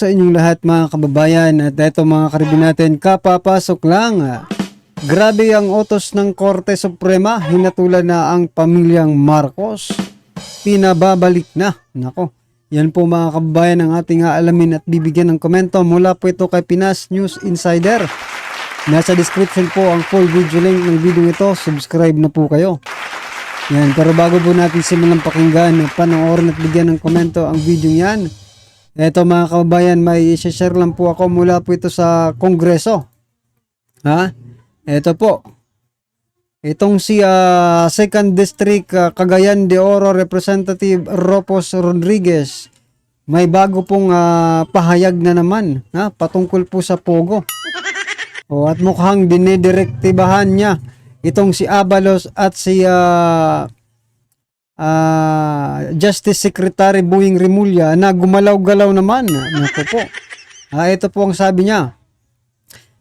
sa inyong lahat mga kababayan. At eto mga karibin natin, kapapasok lang. Grabe ang utos ng Korte Suprema, hinatulan na ang pamilyang Marcos. Pinababalik na. Nako, yan po mga kababayan ang ating aalamin at bibigyan ng komento. Mula po ito kay Pinas News Insider. Nasa description po ang full video link ng video ito. Subscribe na po kayo. Yan, pero bago po natin simulang pakinggan, panoorin at bigyan ng komento ang video yan. Eto mga kababayan, may i-share lang po ako mula po ito sa Kongreso. Eto po. Itong si 2nd District Cagayan de Oro Representative Ropos Rodriguez. May bago pong pahayag na naman patungkol po sa Pogo. At mukhang dinidirektibahan niya itong si Abalos at si Justice Secretary Boying Remulla na gumalaw-galaw naman. Naku po. Ito po ang sabi niya.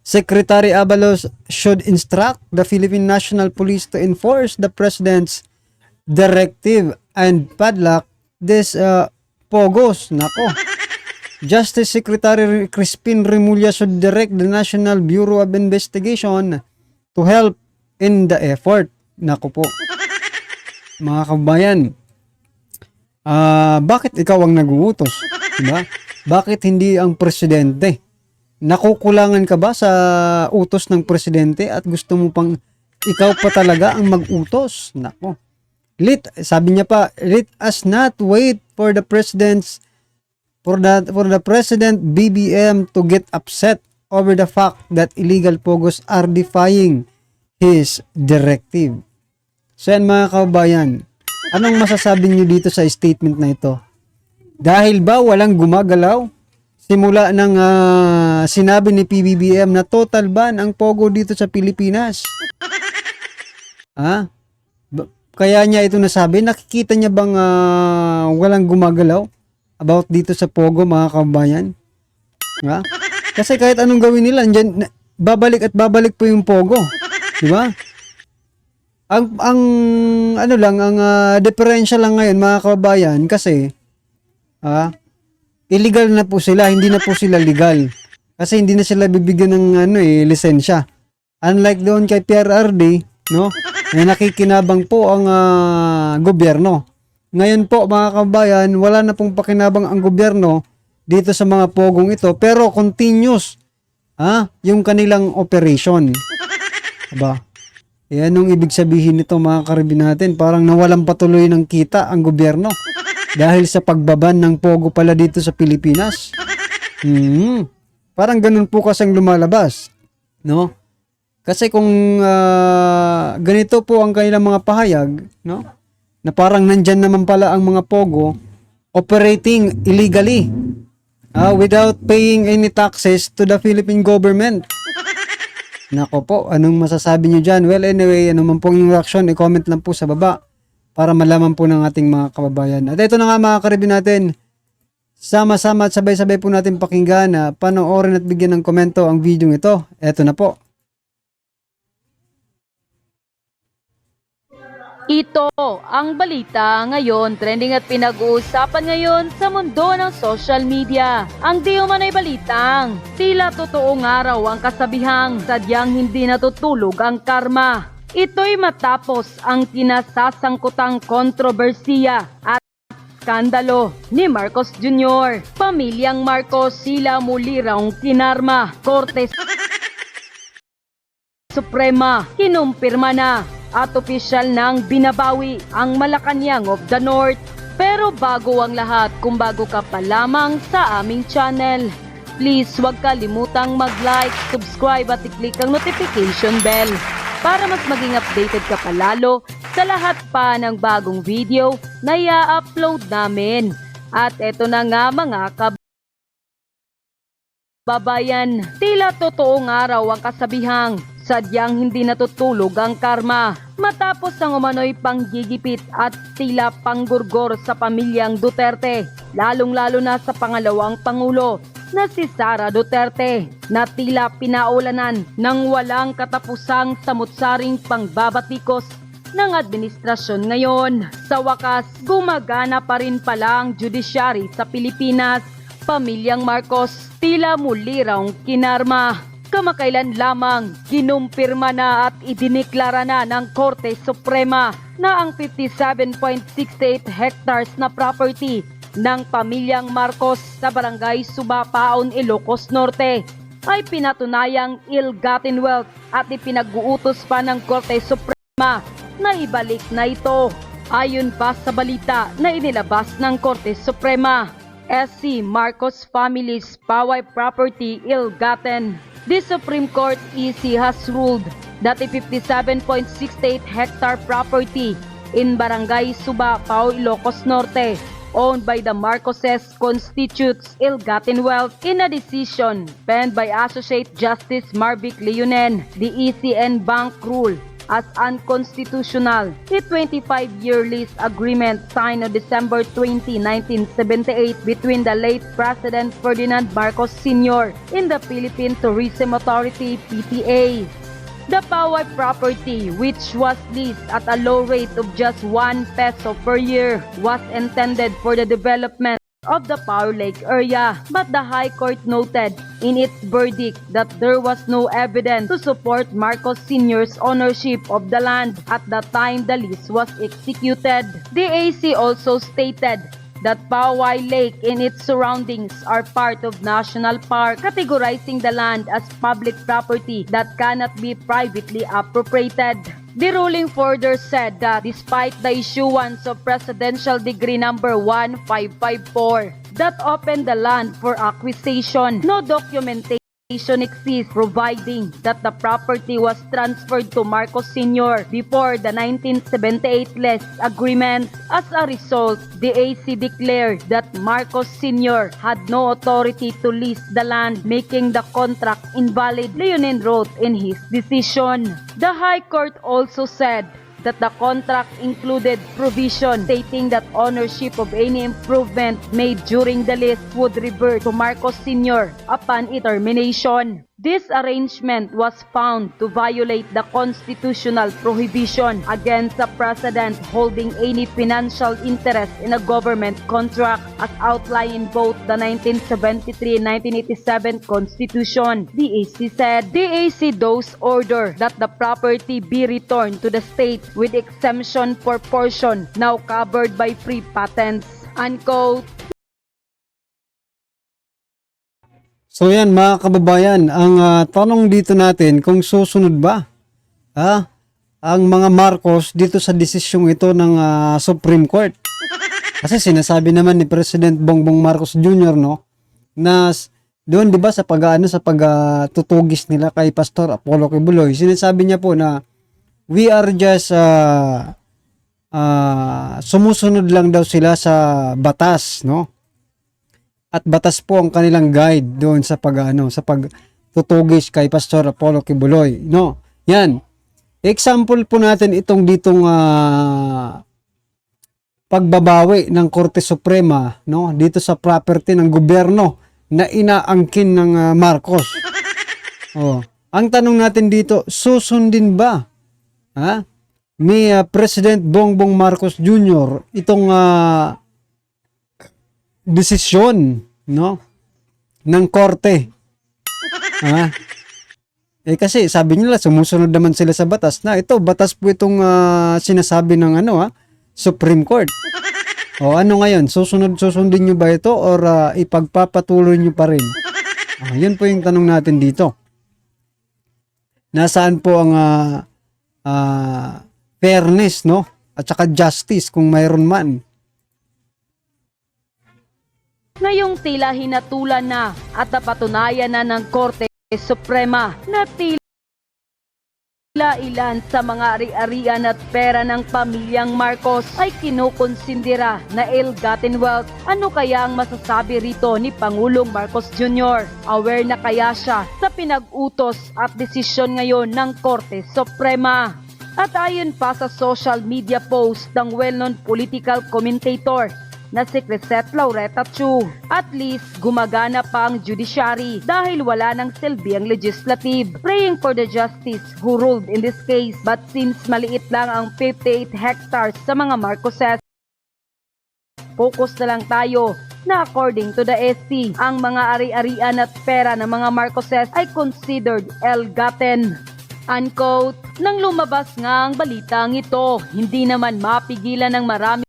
Secretary Abalos should instruct the Philippine National Police to enforce the President's directive and padlock this Pogos. Nako. Justice Secretary Crispin Remulla should direct the National Bureau of Investigation to help in the effort. Nako po. Mga kabayan, bakit ikaw ang nag-uutos? Diba? Bakit hindi ang presidente? Nakukulangan ka ba sa utos ng presidente at gusto mo pang ikaw pa talaga ang mag-utos? Nako. Sabi niya pa, let us not wait for the president BBM to get upset over the fact that illegal pogos are defying his directive. So yan mga kababayan, anong masasabi niyo dito sa statement na ito? Dahil ba walang gumagalaw? Simula ng sinabi ni PBBM na total ban ang Pogo dito sa Pilipinas. Kaya niya ito nasabi, nakikita niya bang walang gumagalaw about dito sa Pogo mga kababayan? Kasi kahit anong gawin nila, andyan, babalik at babalik po yung Pogo. Di ba? Ang differential lang ngayon mga kababayan kasi illegal na po sila, hindi na po sila legal. Kasi hindi na sila bibigyan ng lisensya. Unlike doon kay PRRD, no? Na nakikinabang po ang gobyerno. Ngayon po mga kababayan, wala na pong pakinabang ang gobyerno dito sa mga pogong ito, pero continuous yung kanilang operation. Aba, yan ang ibig sabihin nito mga karibin natin. Parang nawalang patuloy ng kita ang gobyerno dahil sa pagbaban ng Pogo pala dito sa Pilipinas. Parang ganun po kasing lumalabas, no? Kasi kung ganito po ang kanilang mga pahayag, no? Na parang nandyan naman pala ang mga Pogo operating illegally without paying any taxes to the Philippine government. Nako po, anong masasabi nyo dyan? Well, anyway, ano man pong yung reaction, i-comment lang po sa baba para malaman po ng ating mga kababayan. At ito na nga mga karibin natin, sama-sama at sabay-sabay po natin pakinggan na panoorin at bigyan ng komento ang video ito. Ito na po. Ito ang balita ngayon, trending at pinag-uusapan ngayon sa mundo ng social media. Ang di umano'y balitang tila totoong araw ang kasabihang sadyang hindi natutulog ang karma. Ito'y matapos ang kinasasangkutang kontrobersiya at skandalo ni Marcos Jr. Pamilyang Marcos sila muli raw kinarma. Korte Suprema kinumpirma na at opisyal nang binabawi ang Malacanang of the North. Pero bago ang lahat, kung bago ka pa lamang sa aming channel, please huwag kalimutang mag-like, subscribe at i-click ang notification bell para mas maging updated ka palalo sa lahat pa ng bagong video na i-upload namin. At eto na nga mga kababayan, tila totoong araw ang kasabihang sadyang hindi natutulog ang karma matapos ang umano'y panggigipit at tila panggurgor sa pamilyang Duterte, lalong-lalo na sa pangalawang pangulo na si Sara Duterte na tila pinaulanan ng walang katapusang samut-saring pangbabatikos ng administrasyon ngayon. Sa wakas, gumagana pa rin pala ang judiciary sa Pilipinas pamilyang Marcos tila muli raw kinarma. Kamakailan lamang kinumpirma na at idiniklara na ng Korte Suprema na ang 57.68 hectares na property ng pamilyang Marcos sa barangay Subapaon, Ilocos Norte ay pinatunayang ill-gotten wealth at ipinag-uutos pa ng Korte Suprema na ibalik na ito. Ayon pa sa balita na inilabas ng Korte Suprema, SC Marcos family's Poway property ill-gotten. The Supreme Court EC has ruled that a 57.68 hectare property in Barangay Suba, Pao, Ilocos Norte, owned by the Marcoses, constitutes ill-gotten wealth in a decision penned by Associate Justice Marvic Leonen. The ECN Bank rule as unconstitutional. The 25-year lease agreement signed on December 20, 1978 between the late President Ferdinand Marcos Sr. and the Philippine Tourism Authority (PTA). The Poway property, which was leased at a low rate of just 1 peso per year, was intended for the development of the Poway Lake area, but the High Court noted in its verdict that there was no evidence to support Marcos Sr.'s ownership of the land at the time the lease was executed. The AC also stated that Poway Lake and its surroundings are part of National Park, categorizing the land as public property that cannot be privately appropriated. The ruling further said that despite the issuance of Presidential Decree number 1554 that opened the land for acquisition, no documentation exists providing that the property was transferred to Marcos Sr. before the 1978 lease agreement. As a result, the AC declared that Marcos Sr. had no authority to lease the land, making the contract invalid, Leonen wrote in his decision. The High Court also said that the contract included provision stating that ownership of any improvement made during the lease would revert to Marcos Sr. upon its termination. This arrangement was found to violate the constitutional prohibition against a president holding any financial interest in a government contract as outlined in both the 1973 and 1987 Constitution. The AC said the AC does order that the property be returned to the state with exemption for portion now covered by free patents. Unquote. So yan mga kababayan, ang tanong dito natin kung susunod ba ang mga Marcos dito sa desisyong ito ng Supreme Court. Kasi sinasabi naman ni President Bongbong Marcos Jr. no na doon 'di ba sa pagtutugis nila kay Pastor Apollo Kibuloy, sinasabi niya po na we are just sumusunod lang daw sila sa batas, no? At batas po ang kanilang guide doon sa pagtutugis kay Pastor Apollo Kibuloy, no? Yan. Example po natin itong ditong pagbabawi ng Korte Suprema, no? Dito sa property ng gobyerno na inaangkin ng Marcos. Oh, ang tanong natin dito, susundin ba ni President Bongbong Marcos Jr. itong desisyon, no, ng korte? Kasi sabi nila sumusunod naman sila sa batas, na ito batas po itong sinasabi ng Supreme Court. O ano ngayon, susundin nyo ba ito or ipagpapatuloy nyo pa rin? Yun po yung tanong natin dito. Nasaan po ang fairness, no, at saka justice kung mayroon man? Ngayong tila hinatulan na at napatunayan na ng Korte Suprema na tila ilan sa mga ari-arian at pera ng pamilyang Marcos ay kinukonsindera na ill-gotten wealth. Ano kaya ang masasabi rito ni Pangulong Marcos Jr.? Aware na kaya siya sa pinag-utos at desisyon ngayon ng Korte Suprema? At ayon pa sa social media post ng well-known political commentator na si Crisette Laureta Chu, at least gumagana pa ang judiciary dahil wala nang silbi ang legislative. Praying for the justice who ruled in this case, but since maliit lang ang 58 hectares sa mga Marcoses, focus na lang tayo na according to the SC, ang mga ari-arian at pera ng mga Marcoses ay considered ill-gotten. Unquote. Nang lumabas nga ang balitang ito, hindi naman mapigilan ng marami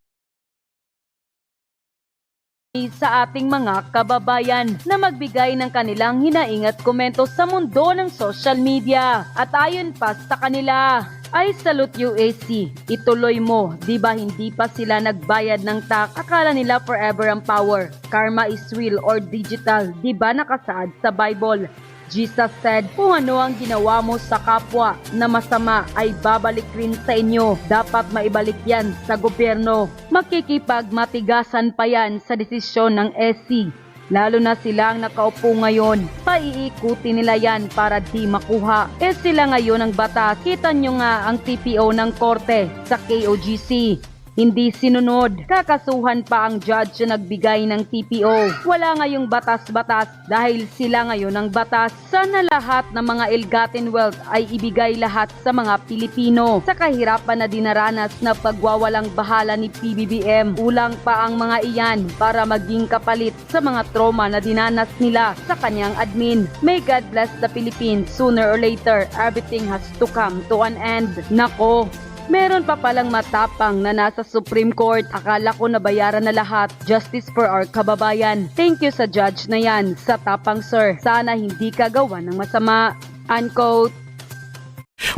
sa ating mga kababayan na magbigay ng kanilang hinaing at komento sa mundo ng social media. At ayon pa sa kanila, ay salute UAC, ituloy mo, di ba hindi pa sila nagbayad ng tax? Akala nila forever ang power, karma is real or digital, di ba nakasaad sa Bible? Jesus said, kung ano ang ginawa mo sa kapwa na masama ay babalik rin sa inyo. Dapat maibalik yan sa gobyerno. Makikipagmatigasan pa yan sa desisyon ng SC. Lalo na silang nakaupo ngayon. Paiikuti nila yan para di makuha. Sila ngayon ang batas. Kita nyo nga ang TPO ng korte sa KOGC. Hindi sinunod, kakasuhan pa ang judge na nagbigay ng TPO. Wala ngayong batas-batas dahil sila ngayon ang batas. Sana lahat ng mga ill-gotten wealth ay ibigay lahat sa mga Pilipino. Sa kahirapan na dinaranas na pagwawalang bahala ni PBBM, ulang pa ang mga iyan para maging kapalit sa mga trauma na dinanas nila sa kanyang admin. May God bless the Philippines. Sooner or later, everything has to come to an end. Nako, meron pa palang matapang na nasa Supreme Court. Akala ko nabayaran na lahat. Justice for our kababayan. Thank you sa judge na yan. Sa tapang sir. Sana hindi ka gawa ng masama. Unquote.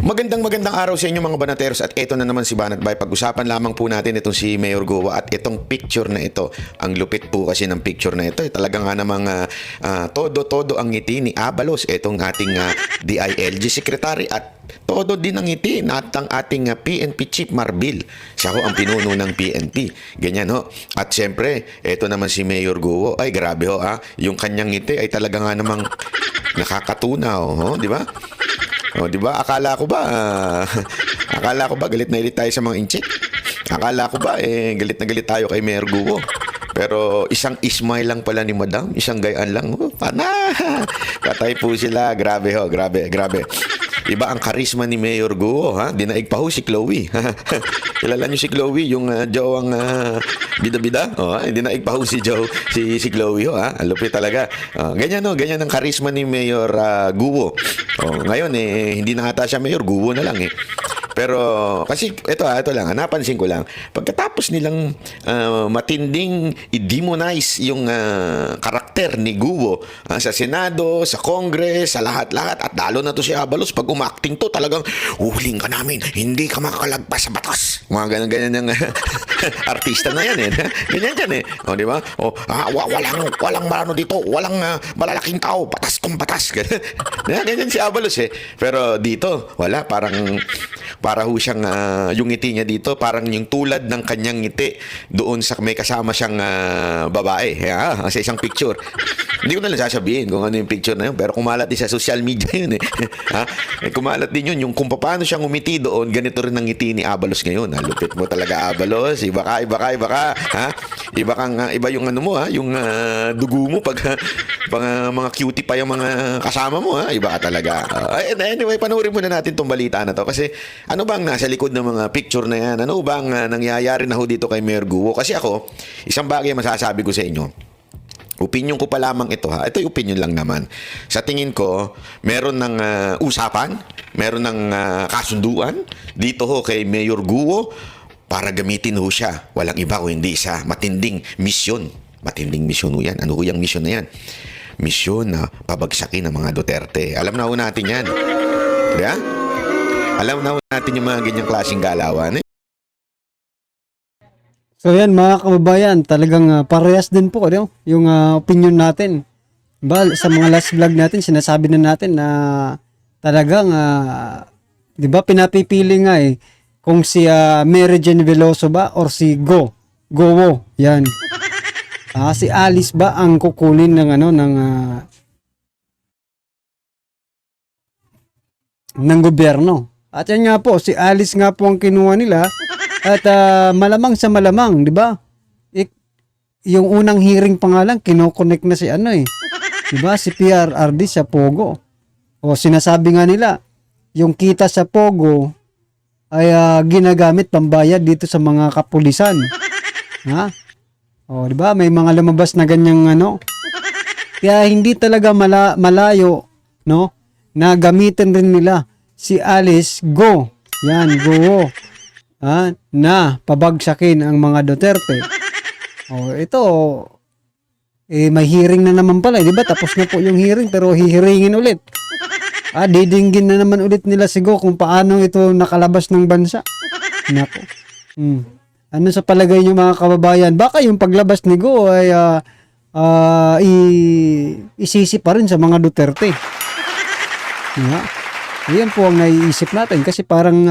Magandang araw sa inyo mga banateros, at ito na naman si Banat Bay. Pag-usapan lamang po natin itong si Mayor Goa at itong picture na ito. Ang lupit po kasi ng picture na ito. Talaga nga namang todo ang ngiti ni Abalos, itong ating DILG Secretary, at todo din ang ngiti at ang ating PNP Chief Marbil. Siya ho ang pinuno ng PNP. Ganyan ho. At syempre, ito naman si Mayor Goa. Ay grabe ho yung kanyang ngiti ay talaga nga namang nakakatunaw, ho, di ba? Oh, di ba? Akala ko ba galit na galit tayo sa mga inchik? Akala ko ba galit na galit tayo kay Mayor Guo? Pero isang ismay lang pala ni Madam, isang gayaan lang. Oh, patay po sila. Grabe ho, grabe. Iba ang karisma ni Mayor Guo, ha? Dinaig pa ho si Chloe. Kilala niyo si Chloe, yung jowang bida-bida? Oh, dinaig pa ho si Chloe, ho, ha? Ang lupit talaga. Ganyan ang karisma ni Mayor Guo. Ngayon hindi na ata siya Mayor, Guo na lang . Pero kasi ito lang, napansin ko lang, pagkatapos nilang matinding i-demonize yung karakter ni Guo sa Senado, sa Congress, sa lahat-lahat, at lalo na to si Abalos, pag umakting to talagang uhuling ka namin, hindi ka makakalagpas sa batas. Mga ganyan yung artista na yan . Ganyan yan . O, di ba? O, walang marano dito, walang malalaking tao, batas kung batas. Ganyan si Abalos . Pero dito, wala, para ho siyang yung ngiti niya dito parang yung tulad ng kanyang ngiti doon sa may kasama siyang babae sa isang picture. Hindi ko na lang sasabihin kung ano yung picture na yun, pero kumalat din sa social media yun . Kumalat din yun yung kung paano siyang umiti doon. Ganito rin ang ngiti ni Abalos ngayon . Lupit mo talaga, Abalos. Iba ka iba yung ano mo yung dugo mo pag mga cutie pa yung mga kasama mo iba ka talaga. Anyway, panoorin muna natin tong balita na to kasi ano bang nasa likod ng mga picture na yan? Ano bang nangyayari na ho dito kay Mayor Guo? Kasi ako, isang bagay masasabi ko sa inyo. Opinion ko pa lamang ito . Ito yung opinion lang naman. Sa tingin ko, meron ng usapan, meron ng kasunduan dito ho kay Mayor Guo para gamitin ho siya. Walang iba o hindi sa matinding misyon. Matinding misyon ho yan. Ano ho yung misyon na yan? Misyon na pabagsakin ng mga Duterte. Alam na ho natin yan. Diba? Alam na natin yung mga ganyang klaseng galawan . So yan mga kababayan, talagang parehas din po yung opinion natin. Sa mga last vlog natin, sinasabi na natin na talagang, di ba, pinapipili nga kung si Mary Jane Veloso ba or si Gowo. Yan. Si Alice ba ang kukunin ng ng gobyerno. At yan nga po, si Alice nga po ang kinuha nila. At malamang sa malamang, di ba? Yung unang hearing pa nga lang, kinokonek na si di ba? Si PRRD sa Pogo. O sinasabi nga nila, yung kita sa Pogo ay ginagamit pambayad dito sa mga kapulisan. O, di ba? May mga lumabas na ganyang ano. Kaya hindi talaga malayo, no? Na gamitin rin nila si Alice Go. Yan, Go. Na pabagsakin ang mga Duterte. O, ito, may hearing na naman pala, di ba? Tapos na po yung hearing, pero hihiringin ulit. Didinggin na naman ulit nila si Go kung paano ito nakalabas ng bansa. Nako. Ano sa palagay niyo mga kababayan? Baka yung paglabas ni Go ay isisi pa rin sa mga Duterte. Ayan po ang naiisip natin kasi parang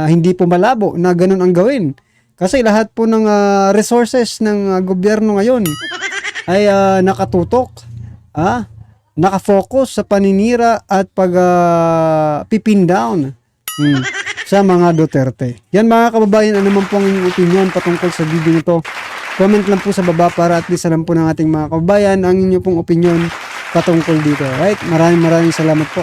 hindi po malabo na ganun ang gawin. Kasi lahat po ng resources ng gobyerno ngayon ay nakatutok, nakafocus sa paninira at pipin down sa mga Duterte. Yan mga kababayan, ano naman po ang inyong opinion patungkol sa video nito? Comment lang po sa baba para at least alam po ng ating mga kababayan ang inyong pong opinion patungkol dito. Right? Maraming salamat po.